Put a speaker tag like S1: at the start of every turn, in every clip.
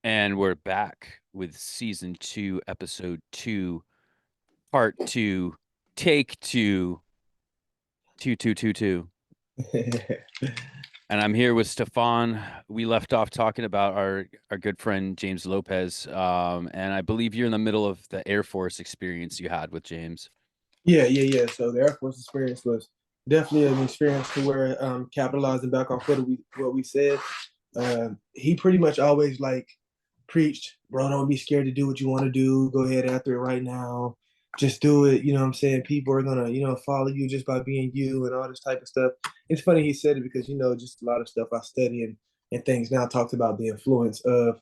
S1: And we're back with season 2, episode 2, part 2, take 2, 2222. And I'm here with Stefan. We left off talking about our good friend James Lopez. And I believe you're in the middle of the Air Force experience you had with James.
S2: Yeah. So the Air Force experience was definitely an experience to where capitalizing back off what we said. He pretty much always like preached, bro, don't be scared to do what you want to do. Go ahead after it right now. Just do it. You know what I'm saying? People are gonna, follow you just by being you and all this type of stuff. It's funny he said it because, just a lot of stuff I study and things now talks about the influence of,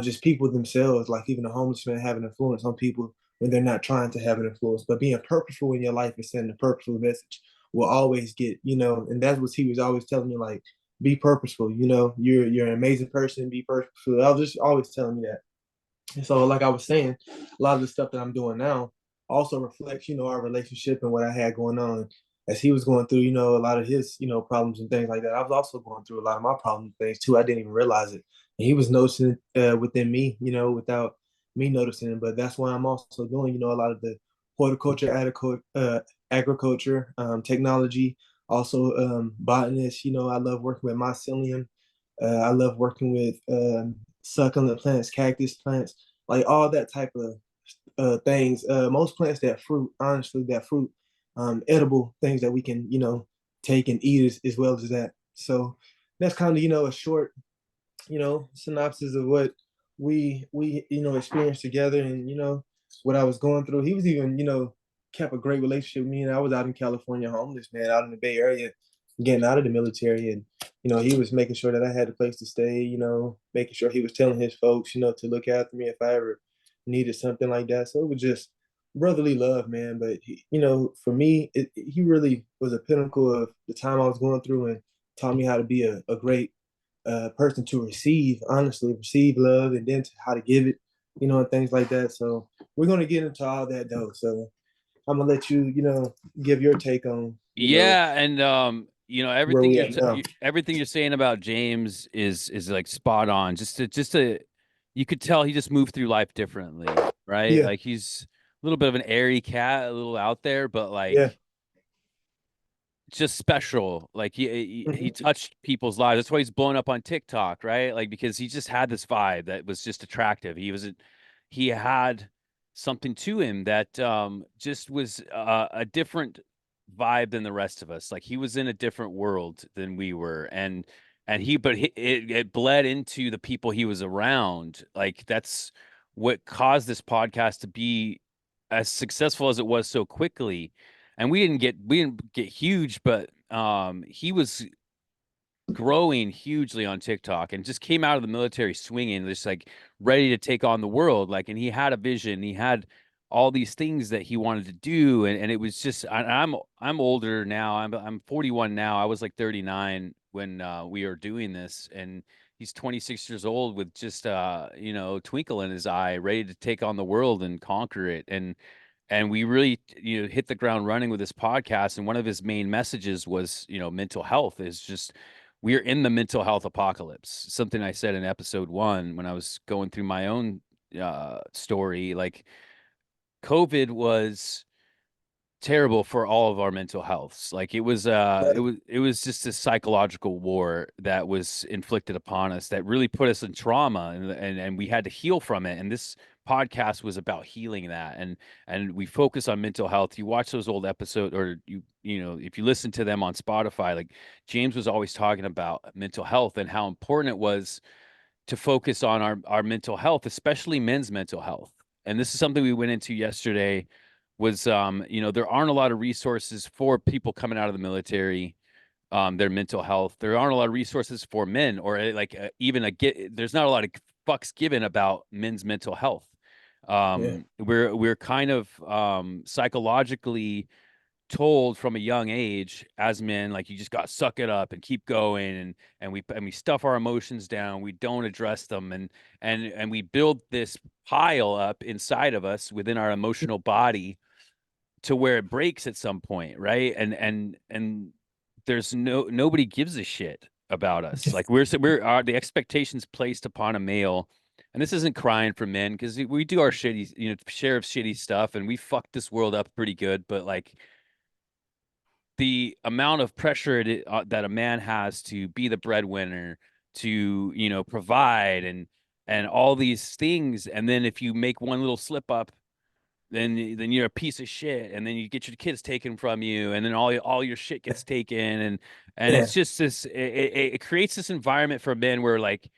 S2: just people themselves, like even a homeless man having influence on people when they're not trying to have an influence. But being purposeful in your life and sending a purposeful message will always get, and that's what he was always telling me, like, be purposeful. You're an amazing person. Be purposeful. I was just always telling me that. And so, like I was saying, a lot of the stuff that I'm doing now also reflects, our relationship and what I had going on. As he was going through, a lot of his, problems and things like that. I was also going through a lot of my problems and things too. I didn't even realize it. And he was noticing within me, without me noticing it. But that's why I'm also doing, a lot of the horticulture, agriculture, technology, also botanist. I love working with mycelium. I love working with succulent plants, cactus plants, like all that type of things. Most plants that fruit, honestly, that fruit, edible things that we can, take and eat as well as that. So that's kind of, a short, synopsis of what we experienced together, and what I was going through. He was even, kept a great relationship with me, and I was out in California, homeless, man, out in the Bay Area, getting out of the military, and he was making sure that I had a place to stay, making sure he was telling his folks, to look after me if I ever needed something like that. So it was just brotherly love, man. But for me, he really was a pinnacle of the time I was going through, and taught me how to be a great person to receive, honestly, receive love, and then how to give it, and things like that. So we're gonna get into all that though. So I'm gonna let you, give your take on,
S1: Yeah, and
S2: where we at now.
S1: everything you're saying about James is like spot on. Just to you could tell he just moved through life differently, right?
S2: Yeah,
S1: Like he's a little bit of an airy cat, a little out there, but
S2: yeah,
S1: like just special. Like he
S2: hmm
S1: touched people's lives. That's why he's blown up on TikTok, right? Like because he just had this vibe that was just attractive. He had something to him that just was a different vibe than the rest of us. Like he was in a different world than we were, and it bled into the people he was around. Like that's what caused this podcast to be as successful as it was so quickly. And we didn't get huge, but he was growing hugely on TikTok and just came out of the military swinging, just like ready to take on the world. Like, and he had a vision. He had all these things that he wanted to do, and it was just. I'm older now. I'm 41 now. I was like 39 when we were doing this, and he's 26 years old with just twinkle in his eye, ready to take on the world and conquer it. And we really hit the ground running with this podcast, and one of his main messages was mental health is just we're in the mental health apocalypse. Something I said in episode 1 when I was going through my own story. Like COVID was terrible for all of our mental healths. Like it was just a psychological war that was inflicted upon us that really put us in trauma, and we had to heal from it. And this podcast was about healing that, and we focus on mental health. You watch those old episodes, or if you listen to them on Spotify, like James was always talking about mental health and how important it was to focus on our mental health, especially men's mental health. And this is something we went into yesterday was there aren't a lot of resources for people coming out of the military, their mental health. There aren't a lot of resources for men, or even there's not a lot of fucks given about men's mental health.
S2: yeah.
S1: We're kind of psychologically told from a young age as men, like you just got to suck it up and keep going, and we stuff our emotions down, we don't address them, and we build this pile up inside of us within our emotional body to where it breaks at some point, right? And there's nobody gives a shit about us. Like we're the expectations placed upon a male and this isn't crying for men because we do our shitty, share of shitty stuff, and we fucked this world up pretty good. But like the amount of pressure that a man has to be the breadwinner, to provide and all these things, and then if you make one little slip up, then you're a piece of shit, and then you get your kids taken from you, and then all your shit gets taken, and
S2: Yeah.
S1: it's just this it creates this environment for men where like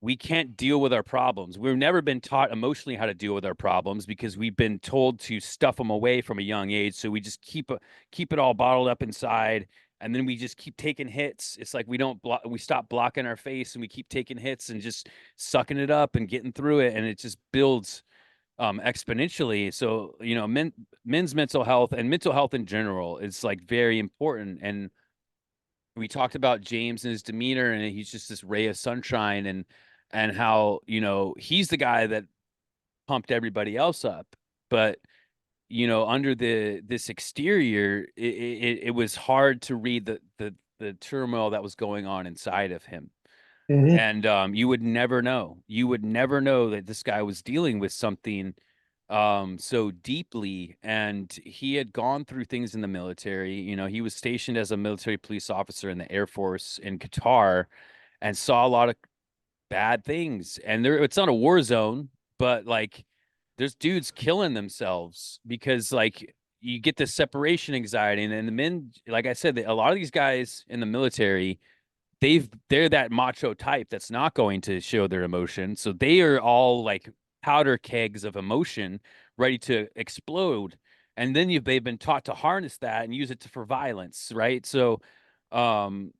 S1: we can't deal with our problems. We've never been taught emotionally how to deal with our problems because we've been told to stuff them away from a young age. So we just keep it all bottled up inside, and then we just keep taking hits. It's like we stop blocking our face, and we keep taking hits and just sucking it up and getting through it, and it just builds exponentially. So men's mental health and mental health in general is like very important. And we talked about James and his demeanor, and he's just this ray of sunshine, and how he's the guy that pumped everybody else up, but under this exterior, it was hard to read the turmoil that was going on inside of him.
S2: Hmm.
S1: And you would never know. You would never know that this guy was dealing with something so deeply. And he had gone through things in the military. He was stationed as a military police officer in the Air Force in Qatar and saw a lot of bad things. And it's not a war zone, but like there's dudes killing themselves because like you get this separation anxiety. And then the men, like I said, a lot of these guys in the military, they're that macho type that's not going to show their emotion. So they are all like powder kegs of emotion ready to explode. And then they've been taught to harness that and use it for violence, right? So um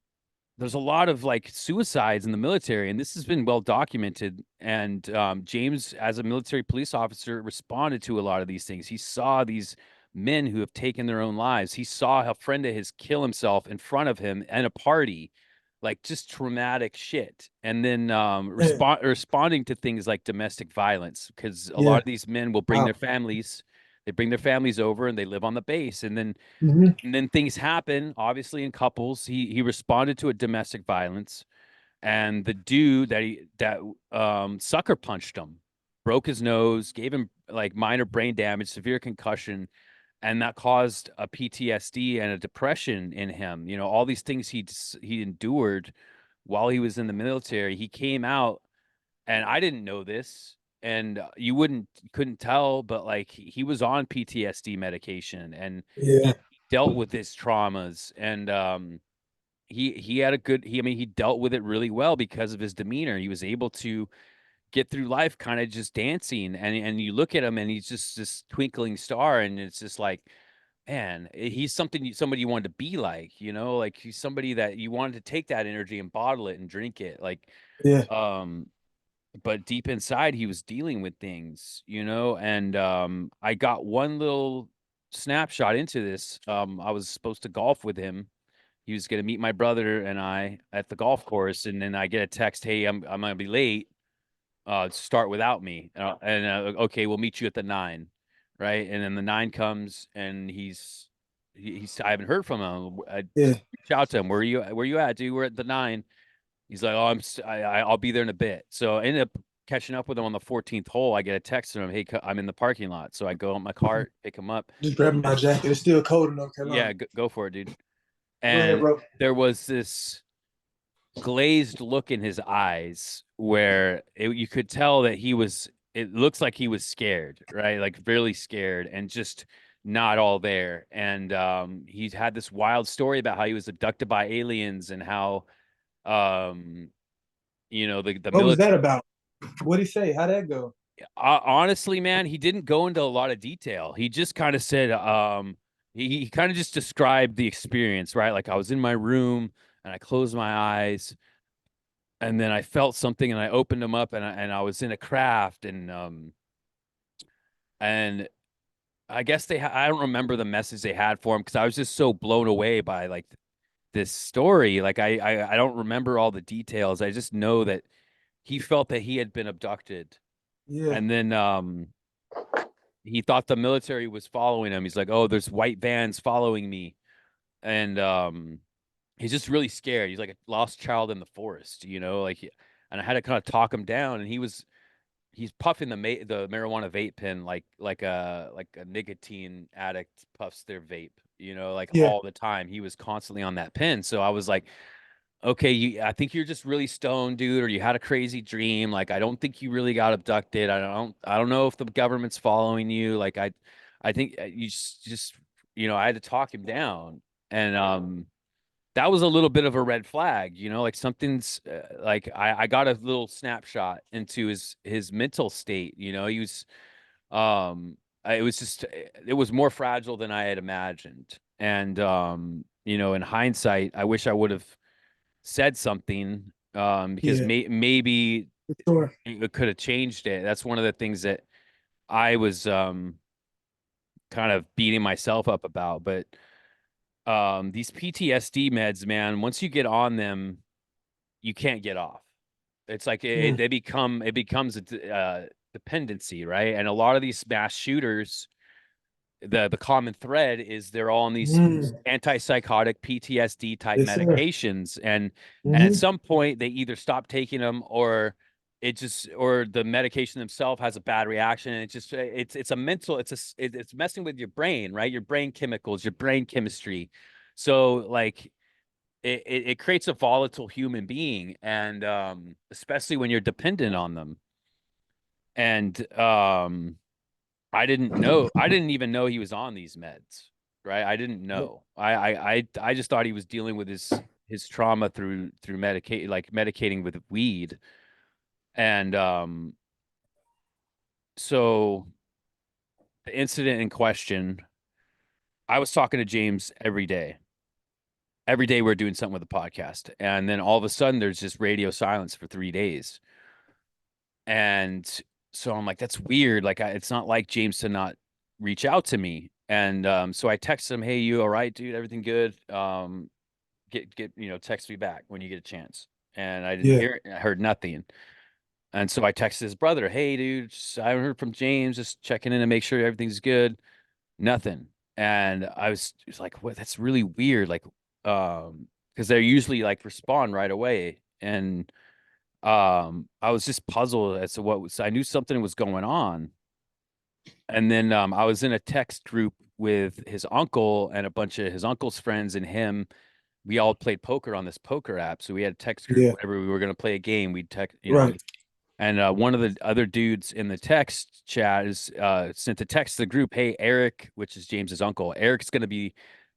S1: there's a lot of like suicides in the military, and this has been well documented. And James, as a military police officer, responded to a lot of these things. He saw these men who have taken their own lives. He saw a friend of his kill himself in front of him at a party, like just traumatic shit. And then
S2: Yeah.
S1: responding to things like domestic violence, because a lot
S2: Yeah.
S1: of these men will bring their
S2: Wow.
S1: families. They bring their families over and they live on the base,
S2: Hmm.
S1: and then things happen, obviously in couples. He responded to a domestic violence, and the dude that sucker punched him, broke his nose, gave him like minor brain damage, severe concussion, and that caused a PTSD and a depression in him. All these things he endured while he was in the military. He came out, and I didn't know this, and you couldn't tell, but like he was on PTSD medication, and
S2: Yeah.
S1: he dealt with his traumas, and he had a good he I mean he dealt with it really well because of his demeanor. He was able to get through life kind of just dancing, and you look at him and he's just this twinkling star, and it's just like, man, he's somebody you wanted to be like, like he's somebody that you wanted to take that energy and bottle it and drink it, like
S2: Yeah.
S1: um but deep inside he was dealing with things, and I got one little snapshot into this. I was supposed to golf with him. He was going to meet my brother and I at the golf course, and then I get a text, "Hey, I'm going to be late. Start without me." Okay, we'll meet you at the 9, right? And then the 9 comes, and he's I haven't heard from him. I
S2: Yeah.
S1: reach out to him. Where you at, dude? We're at the 9. He's like, "Oh, I'll be there in a bit." So I ended up catching up with him on the 14th hole. I get a text from him, "Hey, I'm in the parking lot." So I go in my cart, pick him up.
S2: Just grabbing my jacket. It's still cold in North
S1: Yeah,
S2: Carolina.
S1: go for it, dude.
S2: Go ahead,
S1: And
S2: bro.
S1: there was this glazed look in his eyes where you could tell that it looks like he was scared, right? Like really scared and just not all there. And he's had this wild story about how he was abducted by aliens, and how um the
S2: What was
S1: military.
S2: that about? What'd he say? How'd that go?
S1: Honestly, man, he didn't go into a lot of detail. He just kind of said, he kind of just described the experience, right? Like I was in my room and I closed my eyes, and then I felt something and I opened them up, and I was in a craft, and I guess I don't remember the message they had for him because I was just so blown away by like this story. Like I don't remember all the details. I just know that he felt that he had been abducted,
S2: Yeah.
S1: and then he thought the military was following him. He's like, "Oh, there's white vans following me," and he's just really scared. He's like a lost child in the forest, like. And I had to kind of talk him down, and he was he's puffing the marijuana vape pen like a nicotine addict puffs their vape, like
S2: Yeah.
S1: all the time. He was constantly on that pen. So I was like, okay, I think you're just really stoned, dude, or you had a crazy dream. Like, I don't think you really got abducted. I don't know if the government's following you. Like, I think you just, I had to talk him down, and that was a little bit of a red flag, like something's like I got a little snapshot into his mental state. He was, it was just, it was more fragile than I had imagined, and in hindsight, I wish I would have said something because
S2: Yeah.
S1: maybe
S2: For sure.
S1: it could have changed it. That's one of the things that I was kind of beating myself up about. But these PTSD meds, man, once you get on them, you can't get off. It's like
S2: Mm.
S1: it becomes a dependency, right? And a lot of these mass shooters, the common thread is they're all on these
S2: Mm.
S1: antipsychotic PTSD type
S2: Yes, sir.
S1: medications, and at
S2: Hmm.
S1: some point they either stop taking them, or or the medication themselves has a bad reaction, and it's a mental, it's messing with your brain, right? Your brain chemicals, your brain chemistry. So like it creates a volatile human being, and especially when you're dependent on them. And I didn't even know he was on these meds, right? I didn't
S2: Yeah.
S1: know. I just thought he was dealing with his trauma through medicating with weed. And so the incident in question, I was talking to James every day. Every day we're doing something with the podcast. And then all of a sudden there's just radio silence for 3 days. And so I'm like, that's weird. Like, it's not like James to not reach out to me. And so I text him, hey, you all right, dude? Everything good? Text me back when you get a chance. And I didn't
S2: Yeah.
S1: hear it. I heard nothing. And so I texted his brother, hey, dude, I haven't heard from James, just checking in to make sure everything's good. Nothing. And was like, what? That's really weird. Like, because they're usually like respond right away. And I was just puzzled as to what was. I knew something was going on, and then I was in a text group with his uncle and a bunch of his uncle's friends and him. We all played poker on this poker app, so we had a text group
S2: Yeah.
S1: whenever we were going to play a game. We'd text,
S2: Right.
S1: and one of the other dudes in the text chat is sent a text to the group, hey, Eric, which is James's uncle, Eric's going to be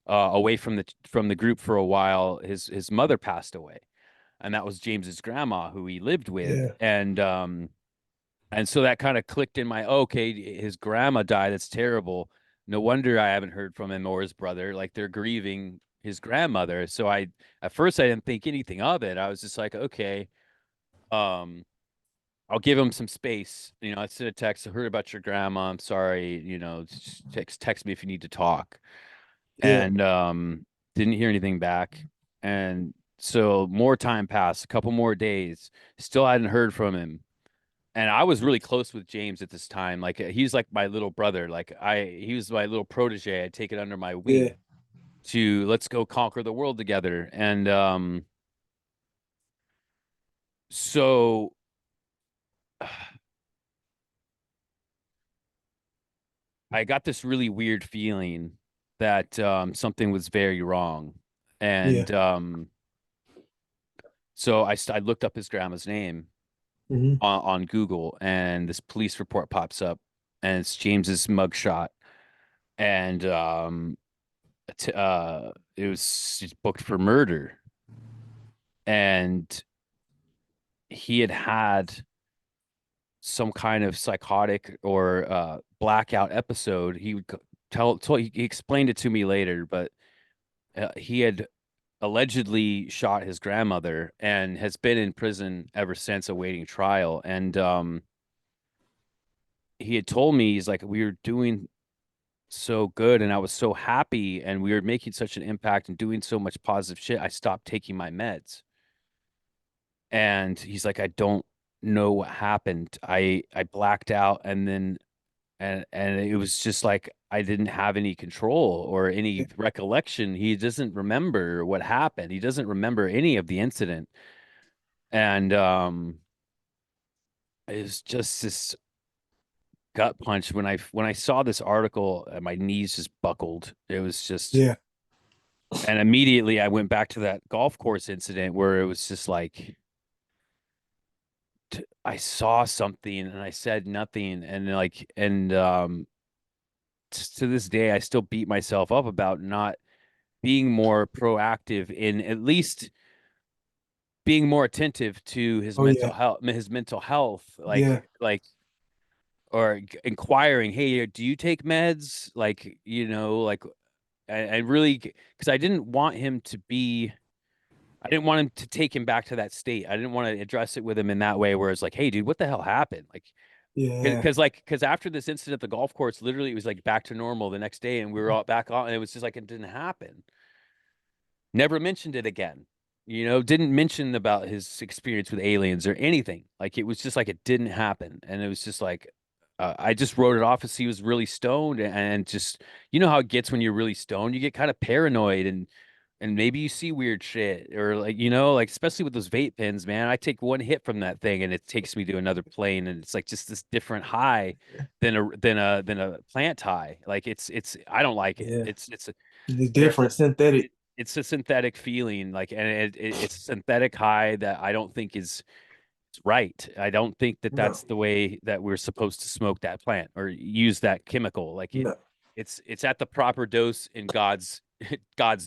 S1: away from the group for a while. His mother passed away, and that was James's grandma who he lived with.
S2: Yeah.
S1: And so that kind of clicked in my, okay, his grandma died. That's terrible. No wonder I haven't heard from him or his brother. Like, they're grieving his grandmother. So at first I didn't think anything of it. I was just like, okay, um, I'll give him some space. I sent a text. I heard about your grandma. I'm sorry. Just text me if you need to talk.
S2: Yeah.
S1: And didn't hear anything back. And so more time passed, a couple more days. Still hadn't heard from him. And I was really close with James at this time. Like, he's like my little brother. Like, he was my little protege. I'd take it under my
S2: Yeah.
S1: wing to let's go conquer the world together. And so I got this really weird feeling that something was very wrong.
S2: Yeah.
S1: And so I looked up his grandma's name
S2: Hmm.
S1: on Google, and this police report pops up, and it's James's mugshot. And it was booked for murder, and he had some kind of psychotic or blackout episode. He would he explained it to me later, but he had allegedly shot his grandmother and has been in prison ever since awaiting trial. And he had told me, he's like, we were doing so good and I was so happy and we were making such an impact and doing so much positive shit. I stopped taking my meds. And he's like, I don't know what happened. I blacked out, and then and it was just like I didn't have any control or any recollection. He doesn't remember what happened. He doesn't remember any of the incident. And is just this gut punch when I saw this article, my knees just buckled. It was just,
S2: Yeah.
S1: and immediately I went back to that golf course incident where it was just like I saw something and I said nothing, and like, and to this day I still beat myself up about not being more proactive in at least being more attentive to
S2: Oh yeah.
S1: his mental health,
S2: Yeah.
S1: like or inquiring, hey, do you take meds, like, like, and really, because I didn't want him to take him back to that state. I didn't want to address it with him in that way where it's like, hey dude, what the hell happened, like,
S2: Yeah.
S1: because after this incident at the golf course, literally it was like back to normal the next day and we were all back on, and it was just like it didn't happen. Never mentioned it again. Didn't mention about his experience with aliens or anything. Like it was just like it didn't happen. And it was just like I just wrote it off as he was really stoned, and just how it gets when you're really stoned. You get kind of paranoid, and maybe you see weird shit, or like like especially with those vape pens, man. I take one hit from that thing and it takes me to another plane, and it's like just this different high than a plant high. Like it's I don't like it.
S2: Yeah.
S1: It's
S2: It's
S1: there
S2: different, synthetic.
S1: it's a synthetic feeling, like, and it's a synthetic high that I don't think is right. I don't think that
S2: No.
S1: that's the way that we're supposed to smoke that plant or use that chemical. Like
S2: No.
S1: it's at the proper dose in God's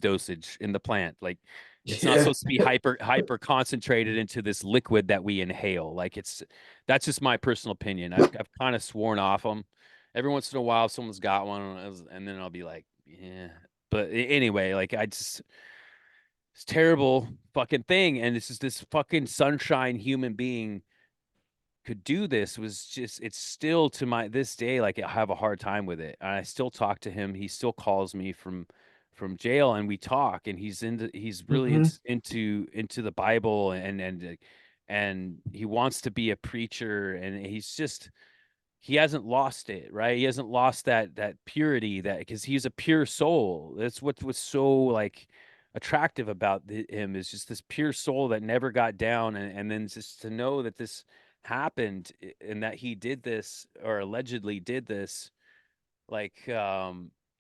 S1: dosage in the plant. Like it's not
S2: Yeah.
S1: supposed to be hyper concentrated into this liquid that we inhale. Like that's just my personal opinion. I've kind of sworn off them. Every once in a while, someone's got one, and then I'll be like, yeah. But anyway, like I just it's terrible fucking thing, and it's just this fucking sunshine human being could do this. Was just it's still to my this day, like I have a hard time with it, and I still talk to him. He still calls me from jail, and we talk, and he's really
S2: Hmm.
S1: into the Bible, and he wants to be a preacher, and he hasn't lost it, right? He hasn't lost that purity, that because he's a pure soul. That's what was so like attractive about him, is just this pure soul that never got down, and then just to know that this happened, and that he did this or allegedly did this, like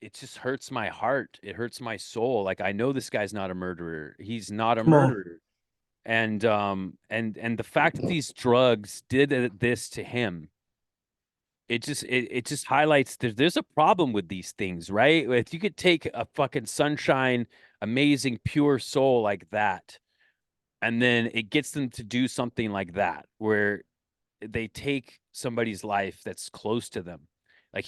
S1: it just hurts my heart. It hurts my soul. Like I know this guy's not a murderer. He's not a
S2: Come on.
S1: murderer. And the fact that these drugs did this to him, it just highlights there's a problem with these things, right? If you could take a fucking sunshine, amazing, pure soul like that, and then it gets them to do something like that, where they take somebody's life that's close to them. Like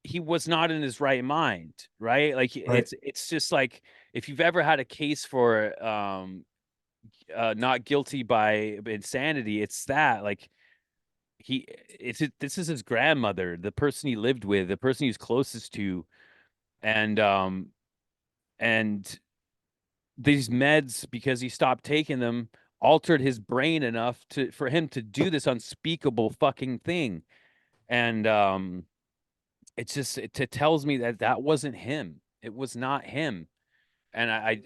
S1: he was not in his right mind, right? Like
S2: Right.
S1: it's just like if you've ever had a case for not guilty by insanity, it's that, like, this is his grandmother, the person he lived with, the person he's closest to, and and these meds, because he stopped taking them, altered his brain enough to for him to do this unspeakable fucking thing. And it tells me that that wasn't him. It was not him. And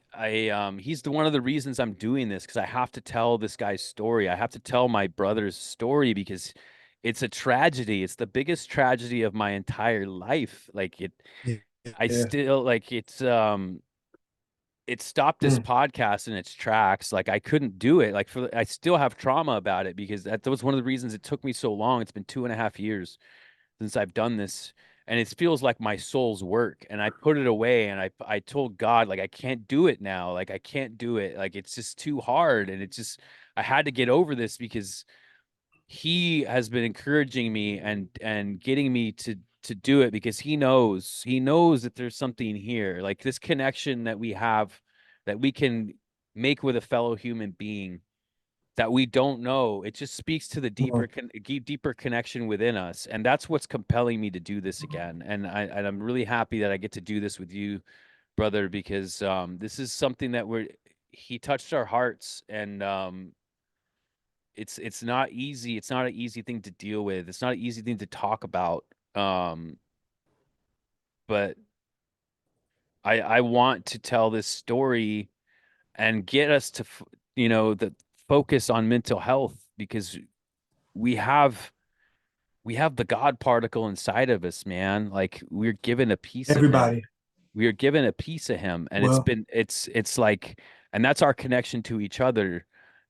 S1: he's one of the reasons I'm doing this, because I have to tell this guy's story. I have to tell my brother's story, because it's a tragedy. It's the biggest tragedy of my entire life. Like
S2: Yeah.
S1: I
S2: Yeah.
S1: still like it stopped this
S2: Mm.
S1: podcast in its tracks. Like I couldn't do it. Like I still have trauma about it, because that was one of the reasons it took me so long. It's been 2.5 years since I've done this. And it feels like my soul's work. And I put it away, and I told God, like, I can't do it now. Like I can't do it. Like it's just too hard. And I had to get over this, because he has been encouraging me and getting me to do it, because he knows that there's something here, like this connection that we have, that we can make with a fellow human being that we don't know. It just speaks to the
S2: Come on.
S1: deeper connection within us, and that's what's compelling me to do this again. And I'm really happy that I get to do this with you, brother, because this is something that he touched our hearts, and it's not easy. It's not an easy thing to deal with. It's not an easy thing to talk about. Um, but I want to tell this story and get us to the focus on mental health, because we have we have the God particle inside of us, man. Like we're given a piece of him.
S2: Everybody.
S1: We are given a piece of him, and
S2: Well,
S1: it's like, and that's our connection to each other.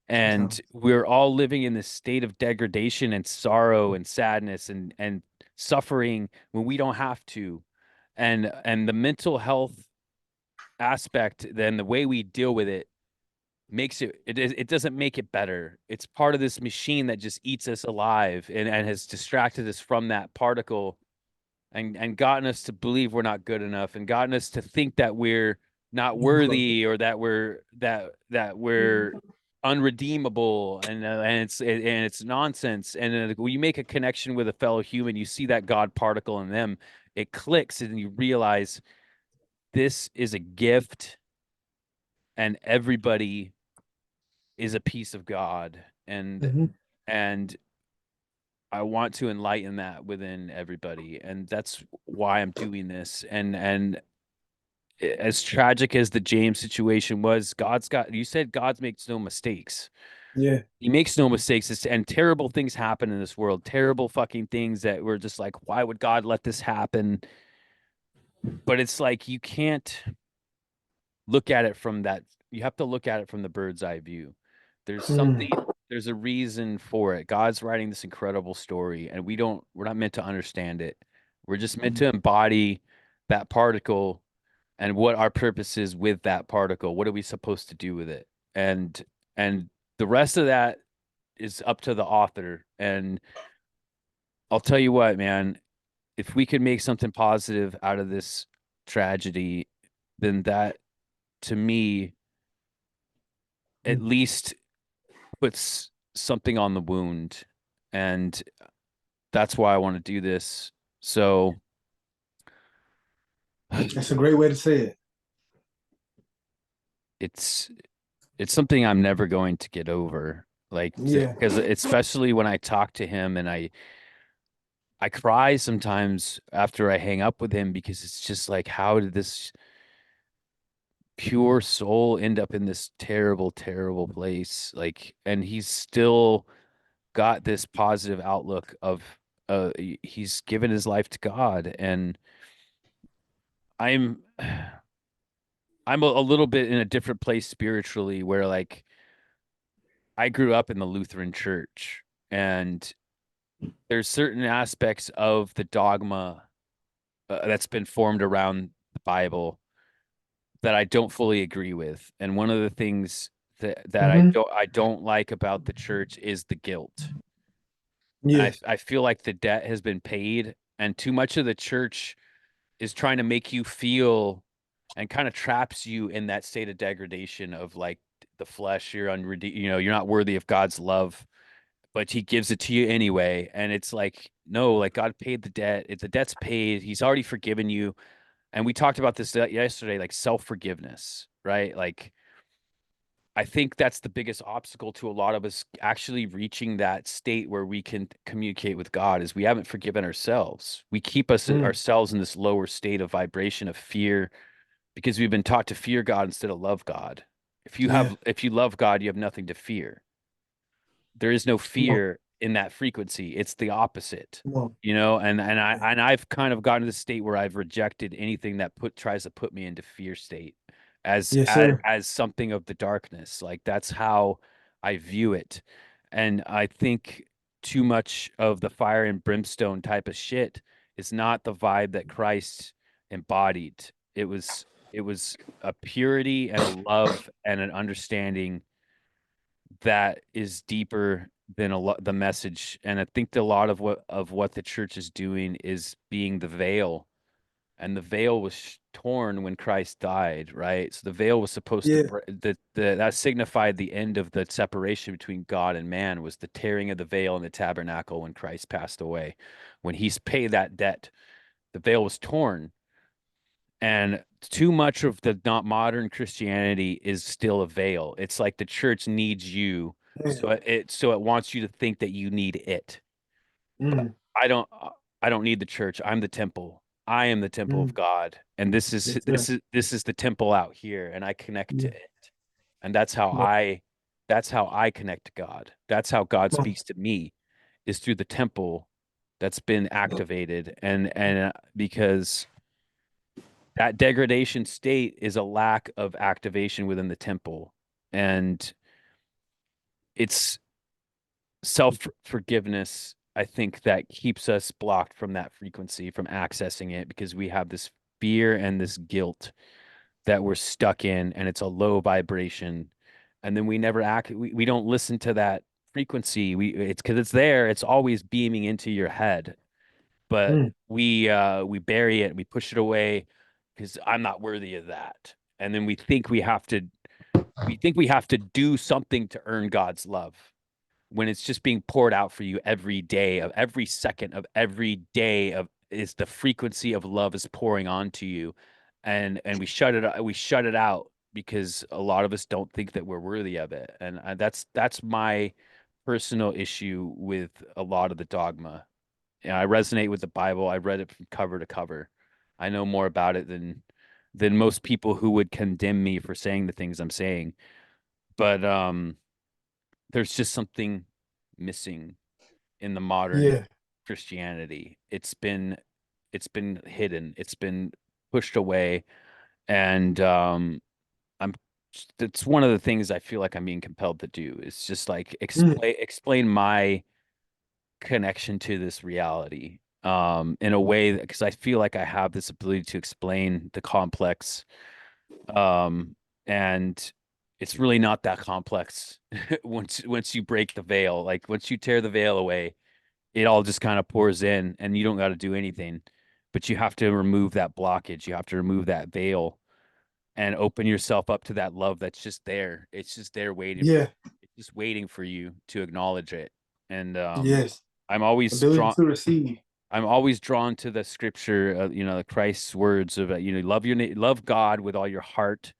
S1: And
S2: sometimes.
S1: we're all living in this state of degradation and sorrow and sadness and suffering when we don't have to. And the mental health aspect, then the way we deal with it makes it doesn't make it better. It's part of this machine that just eats us alive and has distracted us from that particle and gotten us to believe we're not good enough and gotten us to think that we're not worthy or that we're unredeemable and it's nonsense. And when you make a connection with a fellow human, you see that God particle in them, it clicks and you realize this is a gift and everybody is a piece of God.
S2: Hmm.
S1: And I want to enlighten that within everybody, and that's why I'm doing this. And as tragic as the James situation was, you said God makes no mistakes.
S2: Yeah.
S1: He makes no mistakes. And terrible things happen in this world, terrible fucking things that we're just like, why would God let this happen? But it's like you can't look at it from that. You have to look at it from the bird's eye view. There's
S2: Mm.
S1: something, there's a reason for it. God's writing this incredible story, and we're not meant to understand it. We're just meant to embody that particle and what our purpose is with that particle. What are we supposed to do with it? And the rest of that is up to the author. And I'll tell you what, man, if we could make something positive out of this tragedy, then that to me at least puts something on the wound. And that's why I want to do this. So
S2: That's a great way to say it.
S1: it's it's something I'm never going to get over. Like,
S2: Yeah.
S1: because especially when I talk to him and I cry sometimes after I hang up with him because it's just like, how did this pure soul end up in this terrible, terrible place? Like, and he's still got this positive outlook of he's given his life to God. And I'm I'm a little bit in a different place spiritually where like I grew up in the Lutheran church, and there's certain aspects of the dogma that's been formed around the Bible that I don't fully agree with. And one of the things that
S2: Hmm.
S1: I don't like about the church is the guilt. And
S2: Yeah.
S1: I feel like the debt has been paid, and too much of the church is trying to make you feel and kind of traps you in that state of degradation of like the flesh. You're not worthy of God's love, but he gives it to you anyway. And it's like, no, like God paid the debt. If the debt's paid, he's already forgiven you. And we talked about this yesterday, like self-forgiveness, right? Like I think that's the biggest obstacle to a lot of us actually reaching that state where we can communicate with God is we haven't forgiven ourselves. We keep
S2: Mm.
S1: ourselves in this lower state of vibration of fear because we've been taught to fear God instead of love God.
S2: Yeah.
S1: If you love God, you have nothing to fear. There is no
S2: Come on.
S1: fear in that frequency. It's the opposite,
S2: Come on.
S1: and I've kind of gotten to the state where I've rejected anything that tries to put me into fear state
S2: Yes, sir.
S1: as something of the darkness. Like that's how I view it. And I think too much of the fire and brimstone type of shit is not the vibe that Christ embodied. It was a purity and a love and an understanding that is deeper than a lot the message. And I think that a lot of what the church is doing is being the veil, and the veil was torn when Christ died, right? So the veil was supposed to
S2: Yeah.
S1: that signified the end of the separation between God and man, was the tearing of the veil in the tabernacle when Christ passed away. When he's paid that debt, the veil was torn. And too much of the not modern Christianity is still a veil. It's like the church needs you,
S2: Yeah.
S1: so it wants you to think that you need it. But
S2: Mm.
S1: I don't need the church. I'm the temple. I am the temple of
S2: Mm.
S1: God, and
S2: Yes, sir.
S1: this is the temple out here, and I connect to
S2: Yeah.
S1: it. And
S2: Come on.
S1: that's how I connect to God. That's how God
S2: Come on.
S1: speaks to me is through the temple that's been activated, and because that degradation state is a lack of activation within the temple, and it's self forgiveness, I think, that keeps us blocked from that frequency, from accessing it, because we have this fear and this guilt that we're stuck in, and it's a low vibration. And then we never act, we don't listen to that frequency. It's because it's there, it's always beaming into your head, but
S2: mm,
S1: we bury it, we push it away because I'm not worthy of that. And then we think we have to do something to earn God's love, when it's just being poured out for you every day of every second of every day of is the frequency of love is pouring onto you. And we shut it out because a lot of us don't think that we're worthy of it. And that's my personal issue with a lot of the dogma. And I resonate with the Bible. I read it from cover to cover. I know more about it than most people who would condemn me for saying the things I'm saying. But there's just something missing in the modern
S2: yeah,
S1: Christianity. It's been hidden. It's been pushed away, and I'm. It's one of the things I feel like I'm being compelled to do. Is just like
S2: mm,
S1: explain my connection to this reality in a way that, because I feel like I have this ability to explain the complex, um and it's really not that complex once you break the veil. Like once you tear the veil away, it all just kind of pours in and you don't got to do anything. But you have to remove that blockage. You have to remove that veil and open yourself up to that love that's just there. It's just there waiting for
S2: yeah,
S1: it's just waiting for you to acknowledge it. And
S2: yes.
S1: I'm always
S2: Ability
S1: drawn
S2: to receive.
S1: I'm always drawn to the scripture, Christ's words of, love God with all your heart,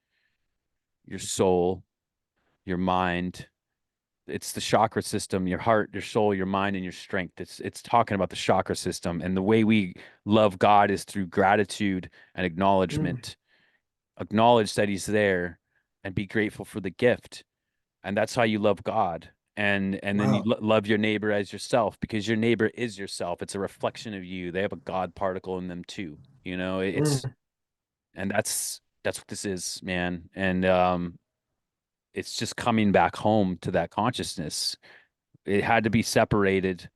S1: your soul, your mind. It's the chakra system, your heart, your soul, your mind, and your strength. It's talking about the chakra system. And the way we love God is through gratitude and
S2: Mm,
S1: acknowledgement. Acknowledge that he's there and be grateful for the gift. And that's how you love God. And then you
S2: wow.
S1: love your neighbor as yourself, because your neighbor is yourself. It's a reflection of you. They have a God particle in them too. It's
S2: Mm,
S1: and that's what this is, man. And it's just coming back home to that consciousness. It had to be separated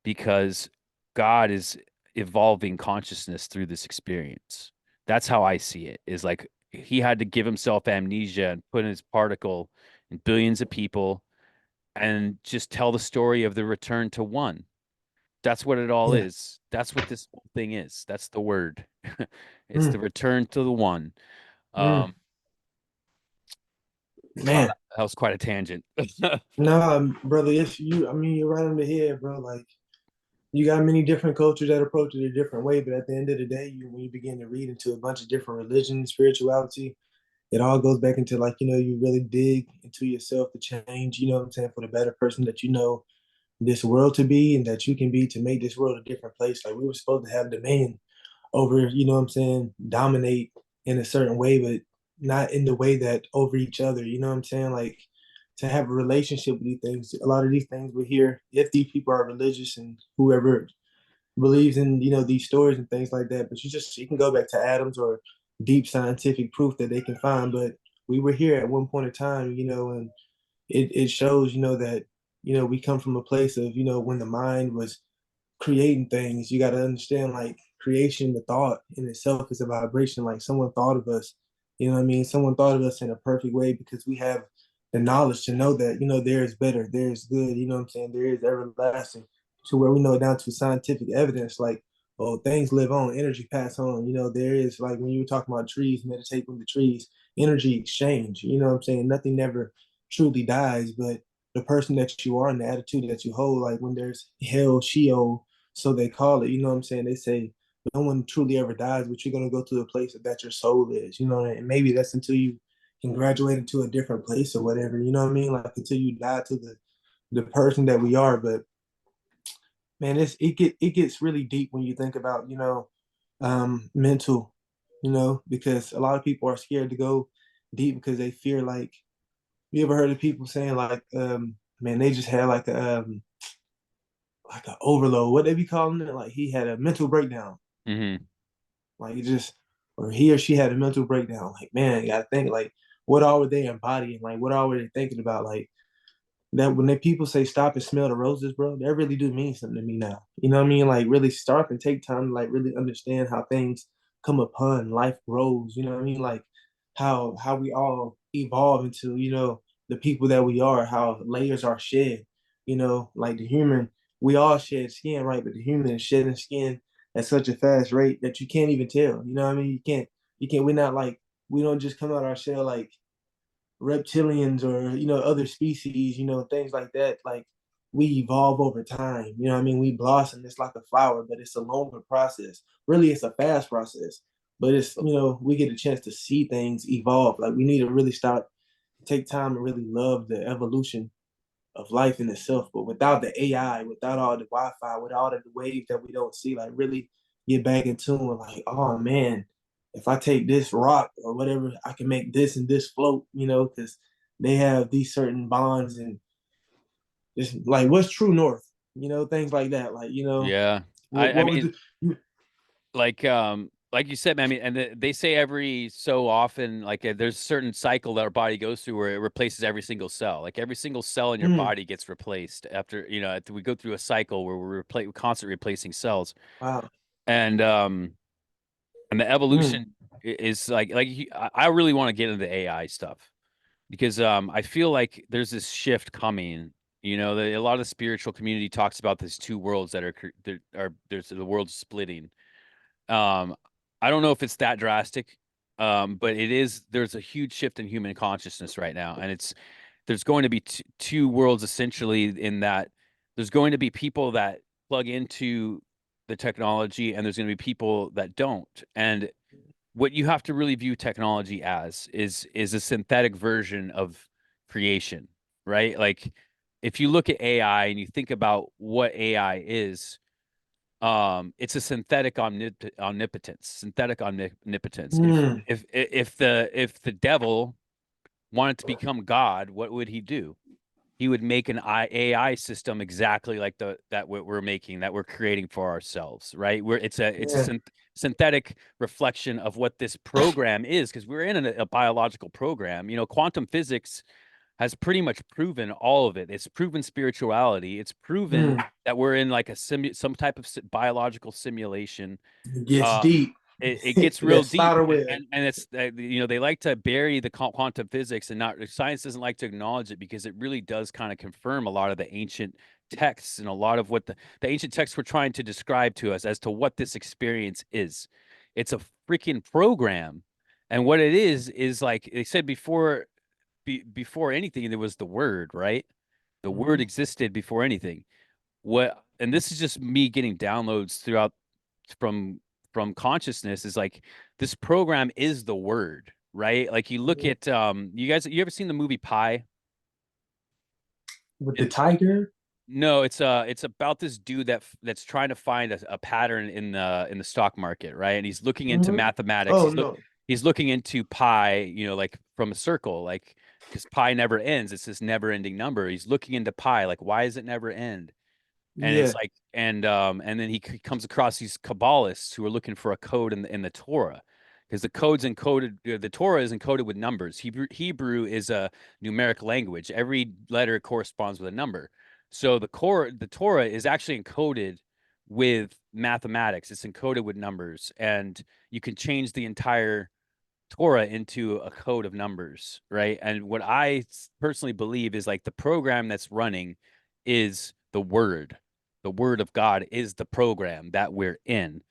S1: because God is evolving consciousness through this experience. That's how I see it. Is like he had to give himself amnesia and put in his particle in billions of people and just tell the story of the return to one. That's what it all
S2: yeah.
S1: is. That's what this whole thing is. That's the word. It's
S2: Mm,
S1: the return to the one.
S2: mm.
S1: Um, wow,
S2: Man,
S1: that was quite a tangent.
S2: no, brother, it's you. I mean, you're right on the head, bro. Like, you got many different cultures that approach it a different way, but at the end of the day, when you begin to read into a bunch of different religions, spirituality, it all goes back into like, you really dig into yourself to change, you know what I'm saying, for the better person that you know this world to be and that you can be to make this world a different place. Like we were supposed to have dominion over, you know what I'm saying, dominate in a certain way, but not in the way that over each other, you know what I'm saying? Like to have a relationship with these things. A lot of these things we hear, if these people are religious and whoever believes in, these stories and things like that, but you can go back to atoms or deep scientific proof that they can find. But we were here at one point in time, and it shows, that, we come from a place of, when the mind was creating things, you got to understand like creation, the thought in itself is a vibration. Like someone thought of us, you know what I mean? Someone thought of us in a perfect way because we have the knowledge to know that, there is better, there is good, you know what I'm saying? There is everlasting to where we know down to scientific evidence, like, oh, things live on, energy pass on. There is like when you were talking about trees, meditate with the trees, energy exchange, you know what I'm saying? Nothing never truly dies, but the person that you are and the attitude that you hold, like when there's hell, Sheol, so they call it, you know what I'm saying? They say no one truly ever dies, but you're gonna go to a place that your soul is, and maybe that's until you can graduate into a different place or whatever, you know what I mean? Like until you die to the person that we are. But man, it gets really deep when you think about, mental, because a lot of people are scared to go deep because they fear like you ever heard of people saying like man, they just had like like an overload. What they be calling it? Like he had a mental breakdown.
S1: Hmm.
S2: Like it just, or he or she had a mental breakdown. Like man, you gotta think like what all were they embodying? Like what all were they thinking about? Like that when they people say stop and smell the roses, bro, that really do mean something to me now. You know what I mean? Like really stop and take time to like really understand how things come upon life grows. You know what I mean? Like how we all evolve into the people that we are, how layers are shed. Like the human, we all shed skin, right? But the human is shedding skin at such a fast rate that you can't even tell. You know what I mean? You can't. We're not like we don't just come out our shell like reptilians or other species, things like that. Like we evolve over time. You know what I mean? We blossom. It's like a flower, but it's a longer process. Really, it's a fast process, but it's we get a chance to see things evolve. Like we need to really start take time and really love the evolution of life in itself. But without the AI, without all the Wi-Fi, with all the waves that we don't see, like really get back in tune with like, oh man, if I take this rock or whatever, I can make this and this float, because they have these certain bonds and just like what's true north, things like that. Like,
S1: Yeah. I
S2: what was
S1: mean,
S2: the
S1: like you said, man, I mean, and they say every so often, like there's a certain cycle that our body goes through where it replaces every single cell. Like every single cell in your
S2: mm,
S1: body gets replaced after, after we go through a cycle where we're constantly replacing cells.
S2: wow.
S1: And and the
S2: Mm,
S1: evolution is I really want to get into the AI stuff because I feel like there's this shift coming. A lot of the spiritual community talks about these two worlds that there's the world splitting. um, I don't know if it's that drastic, but there's a huge shift in human consciousness right now, and there's going to be two worlds essentially in that there's going to be people that plug into the technology, and there's going to be people that don't. And what you have to really view technology as is a synthetic version of creation, right? Like if you look at AI and you think about what AI is, it's a synthetic omnipotence, synthetic omnipotence.
S2: mm,
S1: If the devil wanted to become God, what would he do? He would make an AI system exactly like the that what we're making, that we're creating for ourselves, right? Where it's a
S2: yeah.
S1: synthetic reflection of what this program is, because we're in a biological program. Quantum physics has pretty much proven all of it. It's proven spirituality. It's proven
S2: Mm.
S1: that we're in like some type of biological simulation.
S2: It gets
S1: uh
S2: deep.
S1: it gets real
S2: That
S1: deep,
S2: spider
S1: and
S2: web.
S1: it's they like to bury the quantum physics, and not science doesn't like to acknowledge it because it really does kind of confirm a lot of the ancient texts and a lot of what the ancient texts were trying to describe to us as to what this experience is. It's a freaking program, and what it is like they said before. Before anything there was the word, right? The word
S2: Mhm.
S1: existed before anything. What And this is just me getting downloads throughout from from consciousness, is like this program is the word, right? Like you look
S2: Mhm.
S1: at you ever seen the movie Pi?
S2: With the
S1: It,
S2: tiger.
S1: no, it's about this dude that's trying to find a pattern in the stock market, right? And he's looking into
S2: Hmm.
S1: mathematics.
S2: Oh no.
S1: He's looking into pi, like from a circle, like because pi never ends. It's this never ending number. He's looking into pi, like why does it never end? And it's
S2: Yeah.
S1: like, and then he comes across these Kabbalists who are looking for a code in the Torah, because the code's encoded. The Torah is encoded with numbers. Hebrew is a numeric language. Every letter corresponds with a number. So the Torah is actually encoded with mathematics. It's encoded with numbers, and you can change the entire Torah into a code of numbers, right? And what I personally believe is like the program that's running is the word. The word of God is the program that we're in.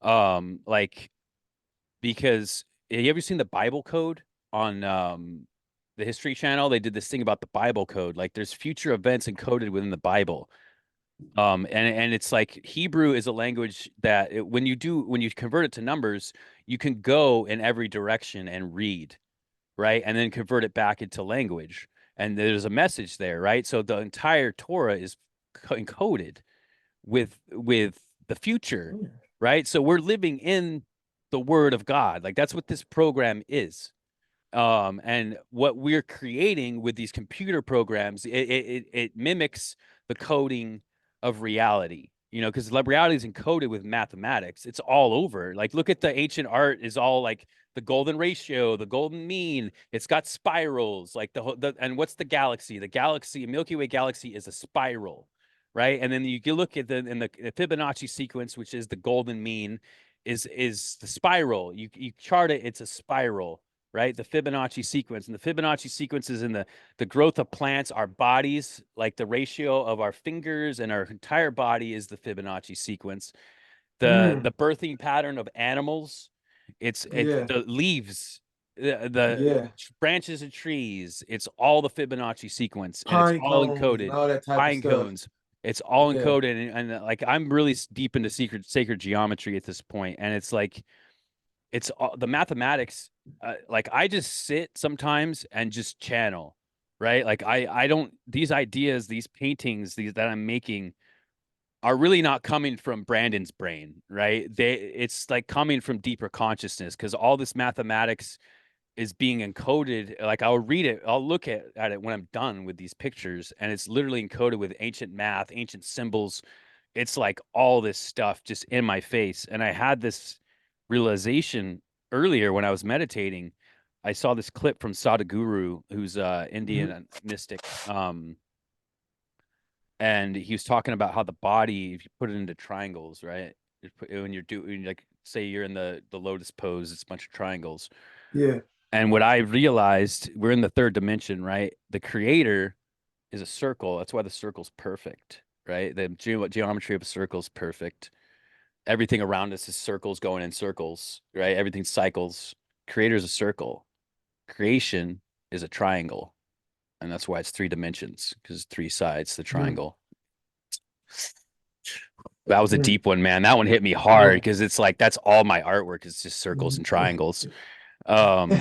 S1: Like because have you ever seen the Bible code on the History Channel? They did this thing about the Bible code. Like there's future events encoded within the Bible. And it's like Hebrew is a language that when you convert it to numbers, you can go in every direction and read, right? And then convert it back into language. And there's a message there, right? So the entire Torah is encoded with the future, right? So we're living in the word of God. Like that's what this program is. And what we're creating with these computer programs, it mimics the coding of reality, you know, because reality is encoded with mathematics. It's all over. Like, look at the ancient art is all like the golden ratio, the golden mean. It's got spirals, like and what's the galaxy? The galaxy, Milky Way galaxy, is a spiral, right? And then you can look at the Fibonacci sequence, which is the golden mean, is the spiral. You chart it, it's a spiral, right? The Fibonacci sequence, and the Fibonacci sequence is in the growth of plants, our bodies, like the ratio of our fingers and our entire body is the Fibonacci sequence. The
S2: Mm,
S1: birthing pattern of animals, it's
S2: yeah,
S1: the leaves, the
S2: yeah.
S1: branches of trees, it's all the Fibonacci sequence, and it's
S2: Pine
S1: all
S2: cones and
S1: encoded.
S2: all that type of
S1: Pine
S2: stuff.
S1: cones, it's all
S2: Yeah.
S1: encoded, like I'm really deep into sacred geometry at this point, and it's like it's all, the mathematics. Like I just sit sometimes and just channel, right? Like I don't, these ideas, these paintings, these that I'm making are really not coming from Brandon's brain, right? It's like coming from deeper consciousness, because all this mathematics is being encoded. Like I'll read it, I'll look at it when I'm done with these pictures, and it's literally encoded with ancient math, ancient symbols. It's like all this stuff just in my face. And I had this realization earlier when I was meditating. I saw this clip from Sadhguru, who's
S2: Hmm.
S1: Indian mystic. And he was talking about how the body, if you put it into triangles, right? When you're doing, like, say you're in the lotus pose, it's a bunch of triangles.
S2: Yeah.
S1: And what I realized, we're in the third dimension, right? The creator is a circle. That's why the circle's perfect, right? The geometry of a circle is perfect. Everything around us is circles going in circles, right? Everything cycles. Creator is a circle. Creation is a triangle. And that's why it's three dimensions, because three sides, the
S2: Mm,
S1: triangle. That was a
S2: mm,
S1: deep one, man. That one hit me hard
S2: yeah.
S1: because it's like that's all my artwork is just circles and triangles. Um,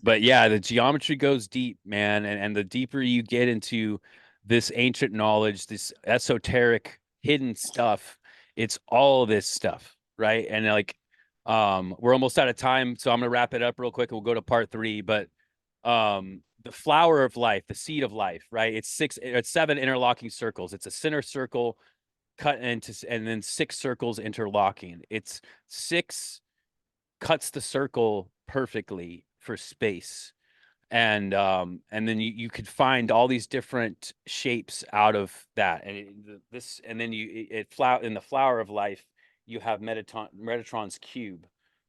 S1: but yeah, the geometry goes deep, man. And the deeper you get into this ancient knowledge, this esoteric hidden stuff, it's all this stuff, right? And like, we're almost out of time, so I'm gonna wrap it up real quick. We'll go to part three. But the flower of life, the seed of life, right? It's seven interlocking circles. It's a center circle cut into, and then six circles interlocking. It's six cuts the circle perfectly for space, and then you could find all these different shapes out of that, and this, and then it flower in the flower of life, you have Metatron's cube,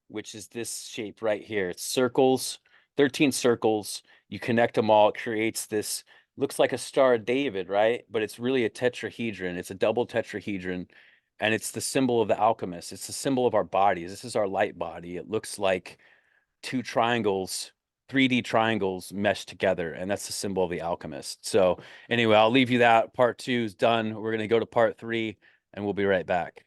S1: which is this shape right here. It's circles, 13 circles. You connect them all, it creates this, looks like a Star of David, right? But it's really a tetrahedron. It's a double tetrahedron, and it's the symbol of the alchemist. It's the symbol of our bodies. This is our light body. It looks like two triangles, 3D triangles meshed together, and that's the symbol of the alchemist. So anyway, I'll leave you that. Part two is done. We're going to go to part three, and we'll be right back.